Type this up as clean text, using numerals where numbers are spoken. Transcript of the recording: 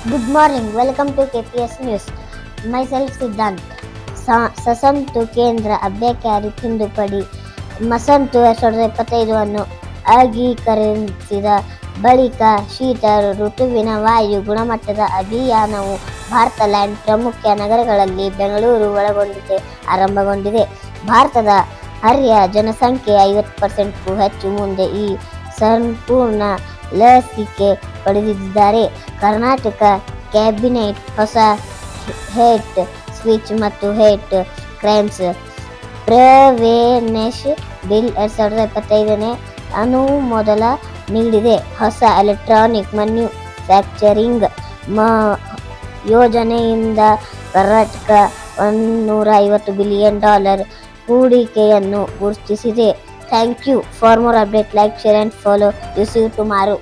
Good morning. Welcome to KPS News. Myself Siddhant. ಸಸಂತು ಕೇಂದ್ರ ಅಭ್ಯರ್ಥಿ ತಿದ್ದುಪಡಿ ಮಸಂತು 2025 ಅನ್ನು ಅಂಗೀಕರಿಸಿದ ಬಳಿಕ ಶೀತ ಋತುವಿನ ವಾಯು ಗುಣಮಟ್ಟದ ಅಭಿಯಾನವು ಭಾರತ ಲ್ಯಾಂಡ್ ಪ್ರಮುಖ ನಗರಗಳಲ್ಲಿ ಬೆಂಗಳೂರು ಒಳಗೊಂಡಂತೆ ಆರಂಭಗೊಂಡಿದೆ. ಭಾರತದ ಅರ್ಹ ಜನಸಂಖ್ಯೆಯ 50%ಕ್ಕೂ ಹೆಚ್ಚು ಮುಂದೆ ಈ ಸಂಪೂರ್ಣ ಲಸಿಕೆ ಪಡೆದಿದ್ದಾರೆ. ಕರ್ನಾಟಕ ಕ್ಯಾಬಿನೆಟ್ ಹೊಸ ಹೇಟ್ ಸ್ಪೀಚ್ ಮತ್ತು ಹೇಟ್ ಕ್ರೈಮ್ಸ್ ಪ್ರಿವೆನ್ಷನ್ ಬಿಲ್ 2025 ಅನುಮೋದನೆ ನೀಡಿದೆ. ಹೊಸ ಎಲೆಕ್ಟ್ರಾನಿಕ್ ಮ್ಯಾನುಫ್ಯಾಕ್ಚರಿಂಗ್ ಯೋಜನೆಯಿಂದ ಕರ್ನಾಟಕ $150 ಬಿಲಿಯನ್ ಹೂಡಿಕೆಯನ್ನು ಗುರುತಿಸಿದೆ. Thank you. For more updates, like, share and follow. See you tomorrow.